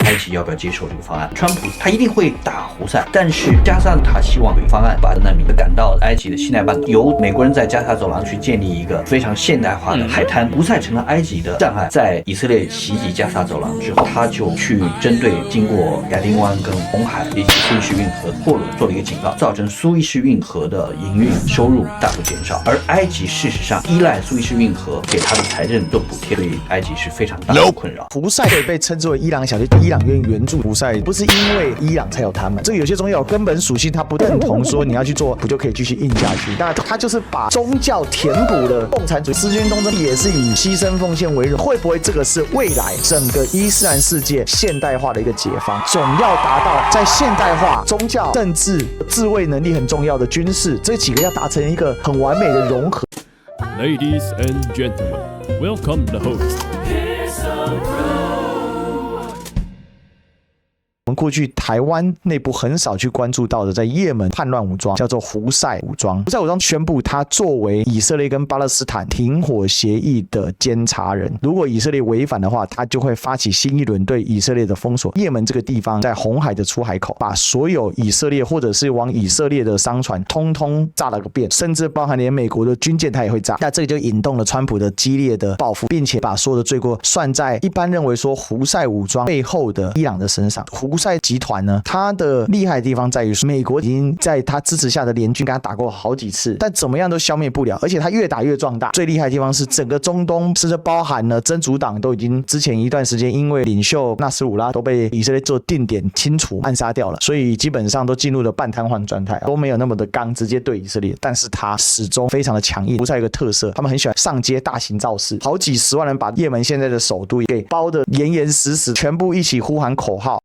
埃及要不要接受这个方案。川普他一定会打胡塞，但是加沙他希望有个方案把难民赶到埃及的西奈半岛，由美国人在加沙走廊去建立一个非常现代化的海滩。胡塞成了埃及的障碍，在以色列袭击加沙走廊之后，他就去针对经过亚丁湾跟红海以及苏伊士运河的货轮做了一个警告，造成苏伊士运河的营运收入大幅减少。而埃及事实上依赖苏伊士运河给他的财政做补贴，对埃及是非常大的困扰。胡塞被称之为伊朗小弟，伊朗愿意援助胡塞，不是因为伊朗才有他们。这个有些宗教有根本属性，它不认同说你要去做，不就可以继续硬下去？但它就是把宗教填补了共产主义。十字军东征也是以牺牲奉献为荣，会不会这个是未来整个伊斯兰世界现代化的一个解放？总要达到在现代化、宗教、政治、自卫能力很重要的军事这几个要达成一个很完美的融合。Ladies and gentlemen, welcome the host. 我们过去台湾内部很少去关注到的，在也门叛乱武装叫做胡塞武装。胡塞武装宣布，他作为以色列跟巴勒斯坦停火协议的监察人，如果以色列违反的话，他就会发起新一轮对以色列的封锁。也门这个地方在红海的出海口，把所有以色列或者是往以色列的商船通通炸了个遍，甚至包含连美国的军舰他也会炸。那这个就引动了川普的激烈的报复，并且把所有的罪过算在一般认为说胡塞武装背后的伊朗的身上。胡塞集团呢，它的厉害的地方在于美国已经在他支持下的联军跟他打过好几次，但怎么样都消灭不了，而且他越打越壮大。最厉害的地方是整个中东，甚至包含了真主党都已经之前一段时间因为领袖纳斯鲁拉都被以色列做定点清除暗杀掉了，所以基本上都进入了半瘫痪状态，都没有那么的刚直接对以色列，但是他始终非常的强硬。胡塞有一个特色，他们很喜欢上街大型造势，好几十万人把也门现在的首都给包得严严实实，全部一起呼喊口号。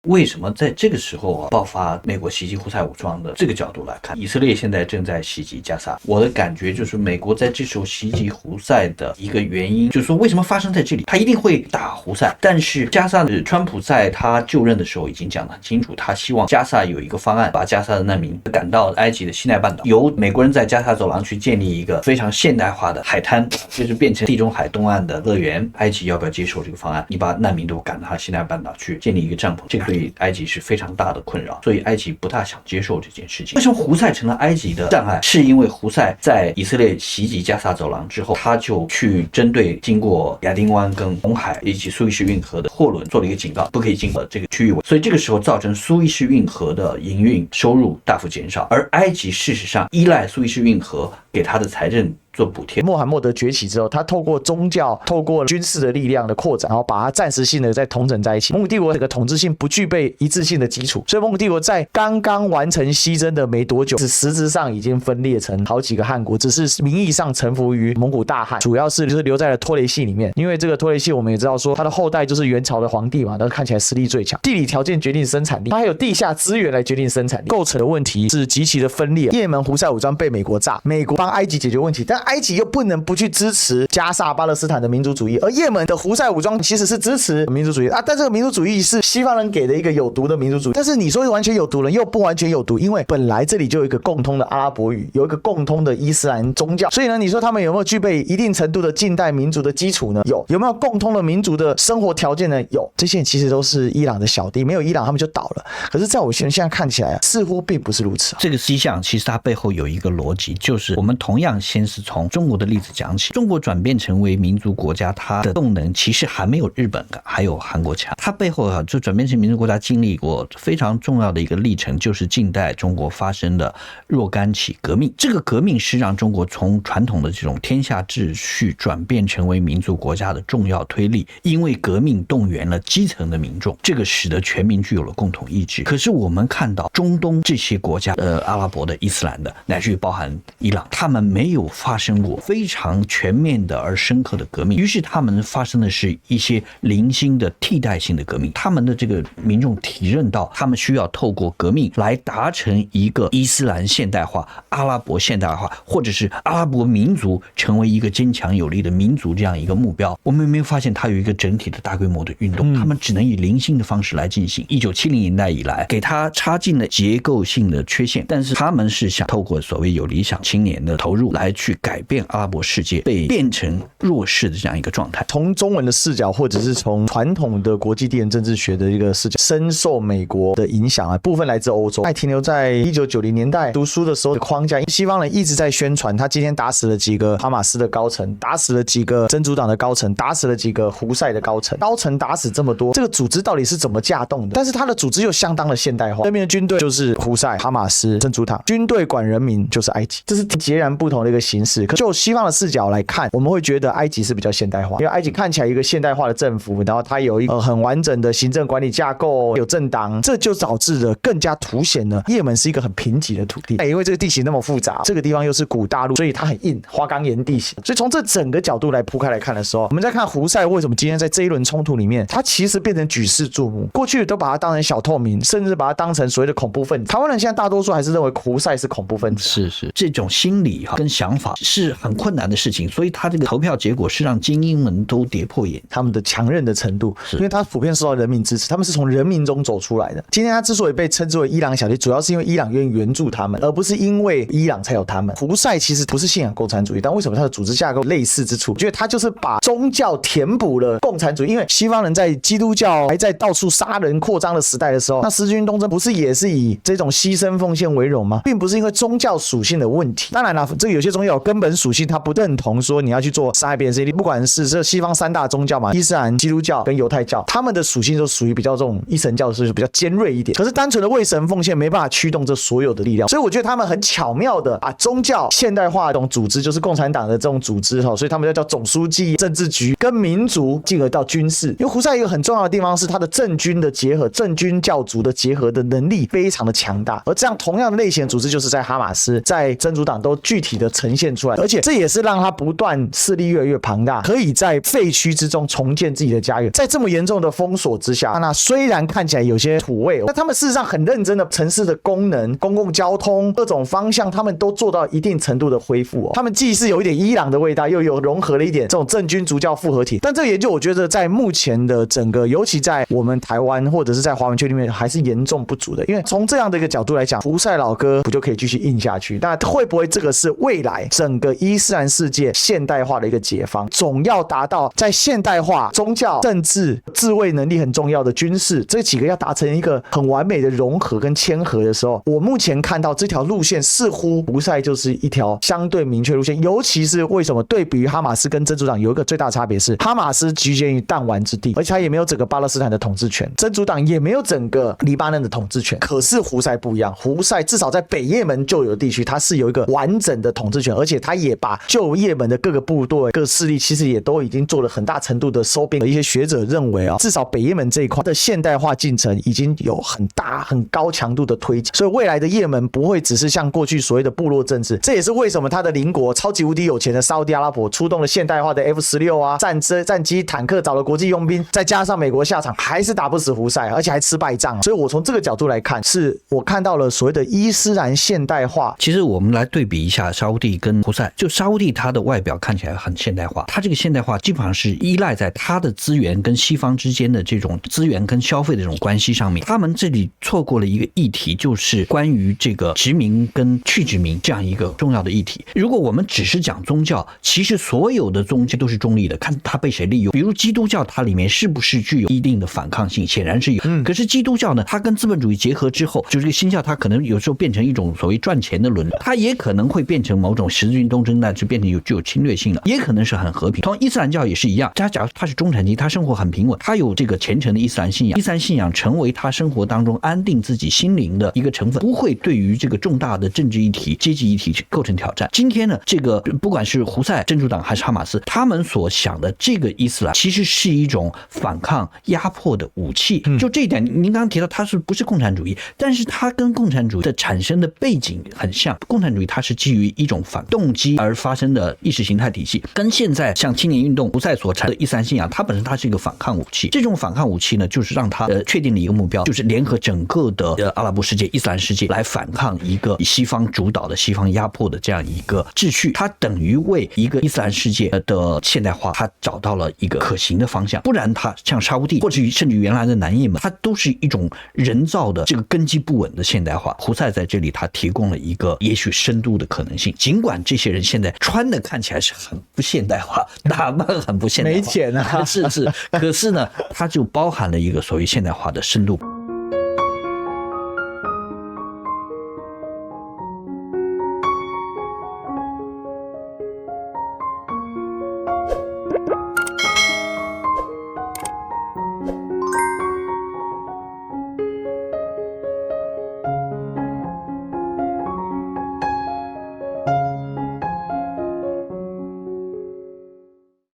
为什么在这个时候爆发美国袭击胡塞武装的这个角度来看，以色列现在正在袭击加沙？我的感觉就是美国在这时候袭击胡塞的一个原因，就是说为什么发生在这里？他一定会打胡塞，但是加沙的川普在他就任的时候已经讲得很清楚，他希望加沙有一个方案，把加沙的难民赶到埃及的西奈半岛，由美国人在加沙走廊去建立一个非常现代化的海滩，就是变成地中海东岸的乐园。埃及要不要接受这个方案？你把难民都赶到西奈半岛去建立一个帐篷，这个对埃及是非常大的困扰，所以埃及不大想接受这件事情。为什么胡塞成了埃及的障碍？是因为胡塞在以色列袭击加沙走廊之后，他就去针对经过亚丁湾跟红海以及苏伊士运河的货轮做了一个警告，不可以经过这个区域，所以这个时候造成苏伊士运河的营运收入大幅减少。而埃及事实上依赖苏伊士运河给他的财政做补贴。穆罕默德崛起之后，他透过宗教、透过军事的力量的扩展，然后把它暂时性的再统整在一起。蒙古帝国这个统治性不具备一致性的基础，所以蒙古帝国在刚刚完成西征的没多久，实质上已经分裂成好几个汗国，只是名义上臣服于蒙古大汗，主要是就是留在了托雷系里面。因为这个托雷系我们也知道说，他的后代就是元朝的皇帝嘛，但是看起来实力最强，地理条件决定生产力，它还有地下资源来决定生产力，构成的问题是极其的分裂。也门胡塞武装被美国炸，美国帮埃及解决问题，但埃及又不能不去支持加沙巴勒斯坦的民族主义，而也门的胡塞武装其实是支持民族主义啊，但这个民族主义是西方人给的一个有毒的民族主义，但是你说完全有毒了又不完全有毒，因为本来这里就有一个共通的阿拉伯语，有一个共通的伊斯兰宗教，所以呢，你说他们有没有具备一定程度的近代民族的基础呢？有没有共通的民族的生活条件呢？有，这些其实都是伊朗的小弟，没有伊朗他们就倒了。可是在我现在看起来似乎并不是如此。这个迹象其实它背后有一个逻辑，就是我们同样先是从中国的例子讲起。中国转变成为民族国家，它的动能其实还没有日本还有韩国强。它背后就转变成民族国家经历过非常重要的一个历程，就是近代中国发生的若干起革命。这个革命是让中国从传统的这种天下秩序转变成为民族国家的重要推力，因为革命动员了基层的民众，这个使得全民具有了共同意志。可是我们看到中东这些国家，阿拉伯的、伊斯兰的，乃至于包含伊朗，他们没有发生过非常全面的而深刻的革命，于是他们发生的是一些零星的替代性的革命。他们的这个民众体认到，他们需要透过革命来达成一个伊斯兰现代化、阿拉伯现代化，或者是阿拉伯民族成为一个坚强有力的民族这样一个目标。我们没有发现它有一个整体的大规模的运动，他们只能以零星的方式来进行。1970年代以来，给它插进了结构性的缺陷，但是他们是想透过所谓有理想青年的投入来去改改变阿拉伯世界被变成弱势的这样一个状态。从中文的视角，或者是从传统的国际地缘政治学的一个视角，深受美国的影响啊，部分来自欧洲，还停留在1990年代读书的时候的框架。西方人一直在宣传，他今天打死了几个哈马斯的高层，打死了几个真主党的高层，打死了几个胡塞的高层，打死这么多，这个组织到底是怎么架动的？但是他的组织又相当的现代化，这边的军队就是胡塞、哈马斯、真主党，军队管人民就是埃及，这是截然不同的一个形式。可就西方的视角来看，我们会觉得埃及是比较现代化，因为埃及看起来一个现代化的政府，然后它有一个很完整的行政管理架构，有政党，这就导致了更加凸显了也门是一个很贫瘠的土地。因为这个地形那么复杂，这个地方又是古大陆，所以它很硬，花岗岩地形。所以从这整个角度来铺开来看的时候，我们在看胡塞为什么今天在这一轮冲突里面，它其实变成举世注目。过去都把它当成小透明，甚至把它当成所谓的恐怖分子。台湾人现在大多数还是认为胡塞是恐怖分子。是这种心理跟想法是很困难的事情，所以他这个投票结果是让精英们都跌破眼。他们的强韧的程度，因为他普遍受到人民支持，他们是从人民中走出来的。今天他之所以被称之为伊朗小弟，主要是因为伊朗愿意援助他们，而不是因为伊朗才有他们。胡塞其实不是信仰共产主义，但为什么他的组织架构类似之处？我觉得他就是把宗教填补了共产主义。因为西方人在基督教还在到处杀人扩张的时代的时候，那十字军东征不是也是以这种牺牲奉献为荣吗？并不是因为宗教属性的问题。当然了，这个有些宗教有根本属性，他不认同说你要去做杀害别人这些，不管是这西方三大宗教嘛，伊斯兰、基督教跟犹太教，他们的属性就属于比较这种一神教的，是比较尖锐一点。可是单纯的为神奉献没办法驱动这所有的力量，所以我觉得他们很巧妙的把宗教现代化的这种组织，就是共产党的这种组织，所以他们要叫总书记、政治局跟民族，进而到军事。因为胡塞一个很重要的地方是他的政军的结合，政军教族的结合的能力非常的强大。而这样同样的类型的组织，就是在哈马斯、在真主党都具体的呈现出来，而且这也是让他不断势力越来越庞大，可以在废墟之中重建自己的家园。在这么严重的封锁之下，那虽然看起来有些土味，但他们事实上很认真的城市的功能、公共交通各种方向，他们都做到一定程度的恢复。他们既是有一点伊朗的味道，又有融合了一点这种政军族教复合体。但这个研究我觉得在目前的整个，尤其在我们台湾或者是在华文圈里面还是严重不足的。因为从这样的一个角度来讲，胡塞老哥不就可以继续硬下去？那会不会这个是未来整个伊斯兰世界现代化的一个解放？总要达到在现代化、宗教、政治、自卫能力很重要的军事这几个要达成一个很完美的融合跟谦和的时候，我目前看到这条路线似乎胡塞就是一条相对明确路线。尤其是为什么对比于哈马斯跟真主党有一个最大差别是，哈马斯局限于弹丸之地，而且他也没有整个巴勒斯坦的统治权，真主党也没有整个黎巴嫩的统治权。可是胡塞不一样，胡塞至少在北也门就有地区，它是有一个完整的统治权，而且他也把旧也门的各个部队、各势力其实也都已经做了很大程度的收编。一些学者认为至少北也门这一块的现代化进程已经有很大很高强度的推进，所以未来的也门不会只是像过去所谓的部落政治。这也是为什么他的邻国超级无敌有钱的沙烏地阿拉伯出动了现代化的 F-16啊、战机、坦克，找了国际佣兵，再加上美国下场，还是打不死胡塞，而且还吃败仗。所以我从这个角度来看，是我看到了所谓的伊斯兰现代化。其实我们来对比一下沙烏地跟胡塞，就沙烏地它的外表看起来很现代化，它这个现代化基本上是依赖在它的资源跟西方之间的这种资源跟消费的这种关系上面。他们这里错过了一个议题，就是关于这个殖民跟去殖民这样一个重要的议题。如果我们只是讲宗教，其实所有的宗教都是中立的，看它被谁利用。比如基督教，它里面是不是具有一定的反抗性，显然是有。可是基督教呢，它跟资本主义结合之后，就这个新教它可能有时候变成一种所谓赚钱的伦理，它也可能会变成某种十字军东征，那就变成具有侵略性了，也可能是很和平。同伊斯兰教也是一样，假如他是中产阶级，他生活很平稳，他有这个虔诚的伊斯兰信仰，伊斯兰信仰成为他生活当中安定自己心灵的一个成分，不会对于这个重大的政治议题、阶级议题构成挑战。今天呢，这个不管是胡塞、真主党还是哈马斯，他们所想的这个伊斯兰其实是一种反抗压迫的武器。就这一点，您刚刚提到它是不是共产主义，但是它跟共产主义的产生的背景很像。共产主义它是基于一种反动机而发生的意识形态体系，跟现在像青年运动胡塞所产的伊斯兰信仰，它本身它是一个反抗武器。这种反抗武器呢，就是让它确定了一个目标，就是联合整个的阿拉伯世界、伊斯兰世界来反抗一个以西方主导的、西方压迫的这样一个秩序。它等于为一个伊斯兰世界的现代化，它找到了一个可行的方向。不然，它像沙烏地或者甚至原来的南也门，它都是一种人造的这个根基不稳的现代化。胡塞在这里，它提供了一个也许深度的可能性。尽管这些人现在穿的看起来是很不现代化，打扮很不现代化，没钱啊是，可是呢，它就包含了一个所谓现代化的深度。